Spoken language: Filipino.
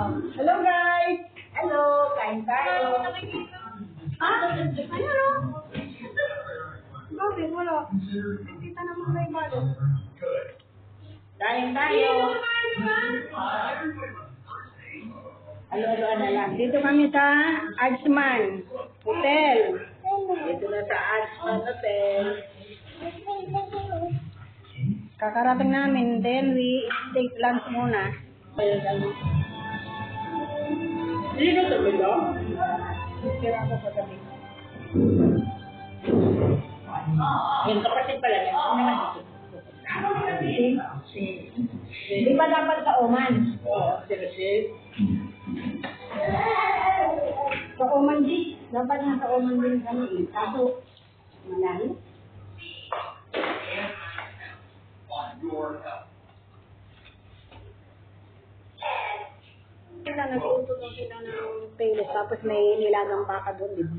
Hello guys! Hello, kain tayo. Ano? Bakit? Wala. Kita naman may balot. Kain tayo. Halo-haloan na lang. Dito kami sa Artsman Hotel. Dito na sa Artsman Hotel. Kakarating namin, then we take lunch muna. Dito sa bilo? Tira ako sa gabi. Yung kapatid pala yan. Ano naman dito? Di ba dapat sa Oman? Oo, si Sa Oman din. Dapat nga sa Oman din kami. Kaso, malayo. Sila nagluto ng sila ng payless. Tapos may nilagang baka doon, di ba?